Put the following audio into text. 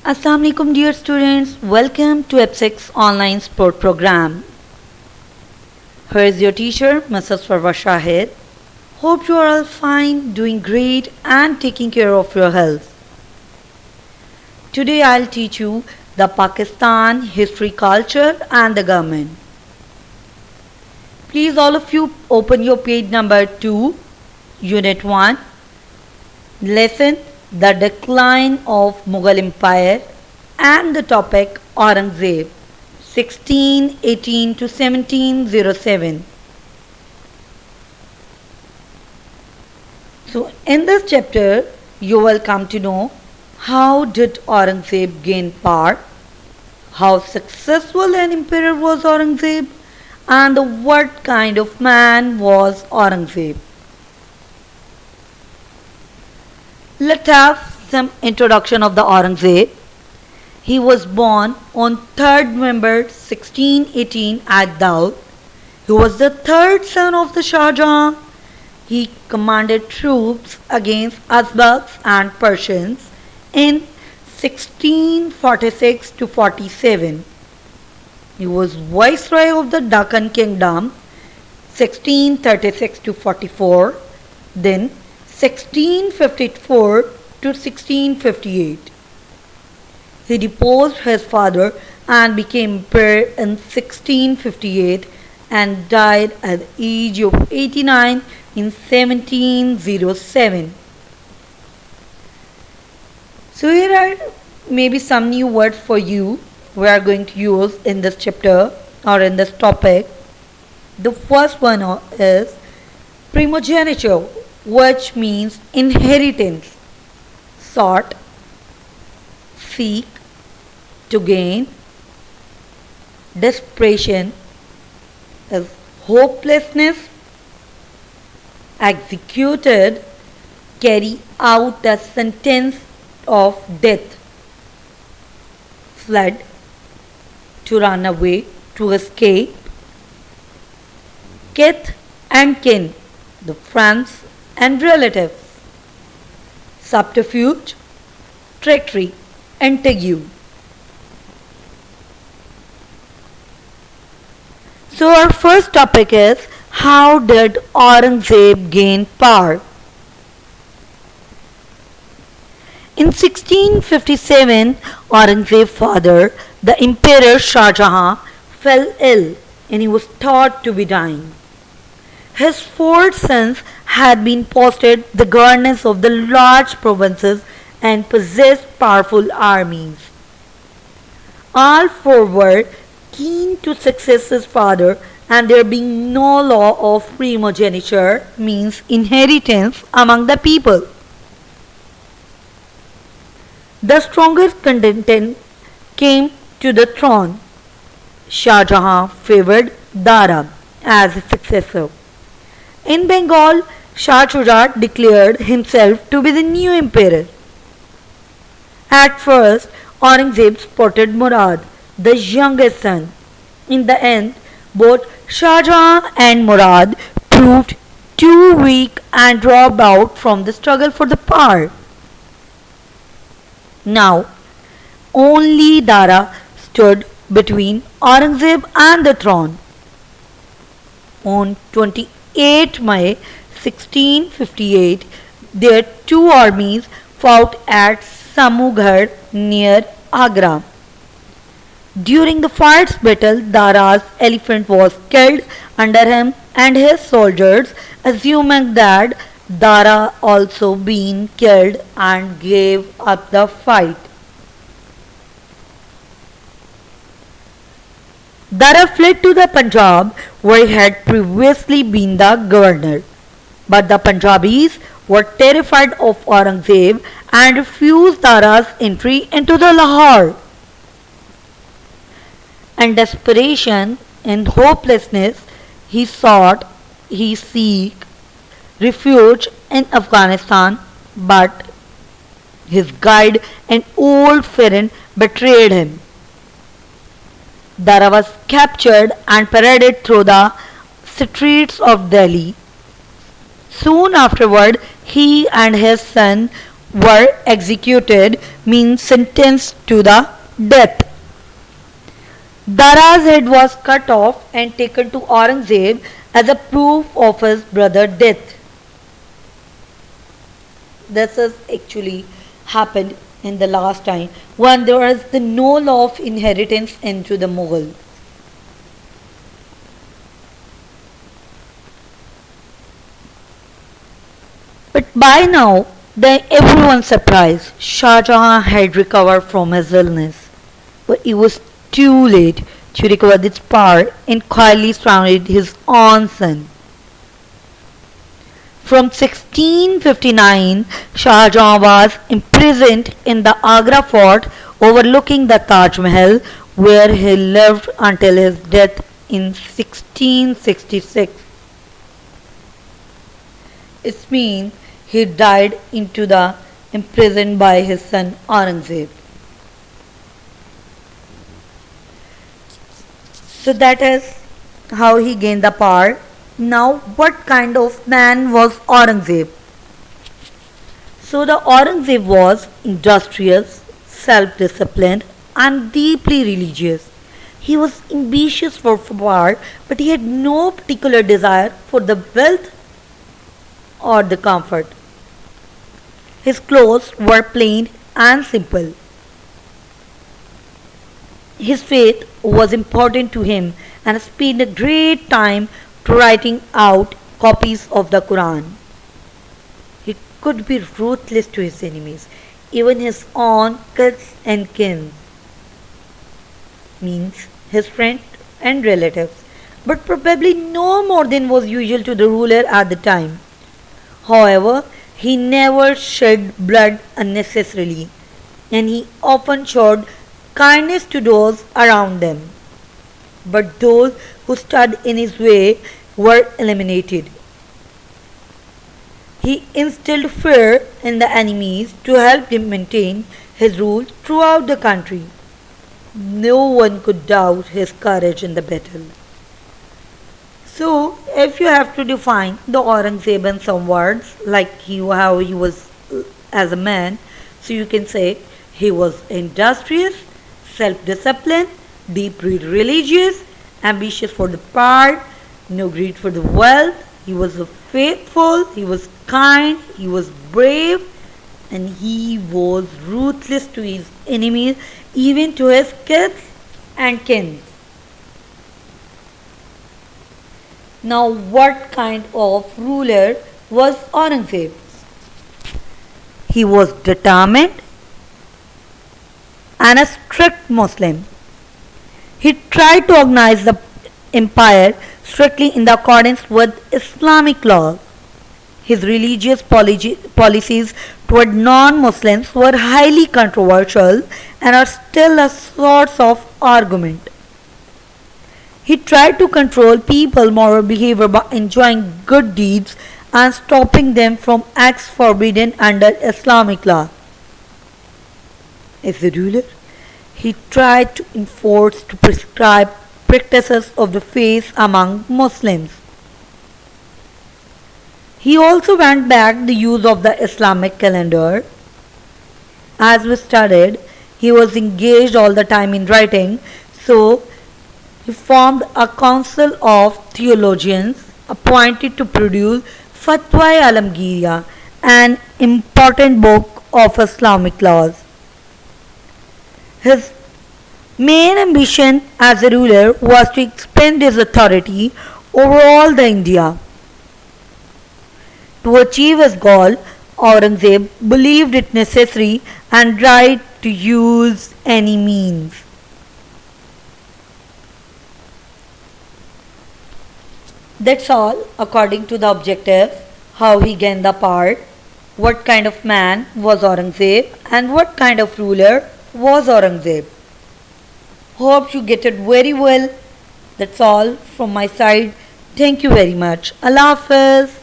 Assalamu alaikum dear students, welcome to EPSIC's online sport program. Here is your teacher, Mrs. Farwa Shahid. Hope you are all fine, doing great and taking care of your health. Today I'll teach you the Pakistan history, culture and the government. Please all of you open your page number 2, unit 1, lesson the decline of Mughal Empire and the topic Aurangzeb 1618 to 1707. So in this chapter you will come to know how did Aurangzeb gain power, how successful an emperor was Aurangzeb, and what kind of man was Aurangzeb. Let's have some introduction of the Aurangzeb. He was born on 3rd November 1618 at Daud. He was the third son of the Shah Jahan. He commanded troops against Uzbeks and Persians in 1646 to 47. He was viceroy of the Deccan Kingdom 1636 to 44. Then 1654 to 1658. He deposed his father and became emperor in 1658 and died at the age of 89 in 1707. So here are maybe some new words for you we are going to use in this chapter or in this topic. The first one is primogeniture, which means inheritance. Sought, seek, to gain. Desperation is hopelessness. Executed, carry out the sentence of death. Fled, to run away, to escape. Kith and kin, the friends and relatives. Subterfuge, treachery, intrigue. So our first topic is, how did Aurangzeb gain power? In 1657, Aurangzeb's father, the Emperor Shah Jahan, fell ill and he was thought to be dying. His 4 sons had been posted the governors of the large provinces and possessed powerful armies. All 4 were keen to succeed his father, and there being no law of primogeniture, means inheritance, among the people. The strongest contender came to the throne. Shah Jahan favored Dara as his successor. In Bengal, Shah Shuja declared himself to be the new emperor. At first, Aurangzeb supported Murad, the youngest son. In the end, both Shah Jahan and Murad proved too weak and dropped out from the struggle for the power. Now, only Dara stood between Aurangzeb and the throne. On 28 May 1658, their 2 armies fought at Samughar near Agra. During the first battle, Dara's elephant was killed under him and his soldiers, assuming that Dara also been killed, and gave up the fight. Dara fled to the Punjab, where he had previously been the governor. But the Punjabis were terrified of Aurangzeb and refused Dara's entry into the Lahore. In desperation and hopelessness, he sought refuge in Afghanistan, but his guide, an old friend, betrayed him. Dara was captured and paraded through the streets of Delhi. Soon afterward, he and his son were executed, means sentenced to the death. Dara's head was cut off and taken to Aurangzeb as a proof of his brother's death. This has actually happened in the last time when there was the no law of inheritance into the Mughal. But by now, everyone surprised. Shah Jahan had recovered from his illness, but it was too late to recover this power and quietly surrounded his own son. From 1659, Shah Jahan was imprisoned in the Agra fort overlooking the Taj Mahal, where he lived until his death in 1666. It means he died into the imprisoned by his son Aurangzeb. So that is how he gained the power. Now, what kind of man was Aurangzeb? So the Aurangzeb was industrious, self-disciplined, and deeply religious. He was ambitious for power, but he had no particular desire for the wealth or the comfort. His clothes were plain and simple. His faith was important to him and spent a great time to writing out copies of the Quran. He could be ruthless to his enemies, even his own kids and kin, means his friends and relatives, but probably no more than was usual to the ruler at the time. However, he never shed blood unnecessarily, and he often showed kindness to those around them. But those who stood in his way were eliminated. He instilled fear in the enemies to help him maintain his rule throughout the country. No one could doubt his courage in the battle. So, if you have to define the Aurangzeb in some words, like how he was as a man, so you can say he was industrious, self-disciplined, deeply religious, ambitious for the power, no greed for the wealth. He was faithful, he was kind, he was brave, and he was ruthless to his enemies, even to his kids and kin. Now, what kind of ruler was Aurangzeb? He was determined and a strict Muslim. He tried to organize the empire strictly in accordance with Islamic laws. His religious policies toward non-Muslims were highly controversial and are still a source of argument. He tried to control people's moral behavior by enjoining good deeds and stopping them from acts forbidden under Islamic law. As a ruler, he tried to enforce to prescribe practices of the faith among Muslims. He also went back the use of the Islamic calendar. As we studied, he was engaged all the time in writing, so he formed a council of theologians appointed to produce Fatwa-e-Alamgiriya, an important book of Islamic laws. His main ambition as a ruler was to expand his authority over all the India. To achieve his goal, Aurangzeb believed it necessary and right to use any means. That's all according to the objective, how he gained the power, what kind of man was Aurangzeb, and what kind of ruler was Aurangzeb. Hope you get it very well. That's all from my side. Thank you very much. Allah Hafiz.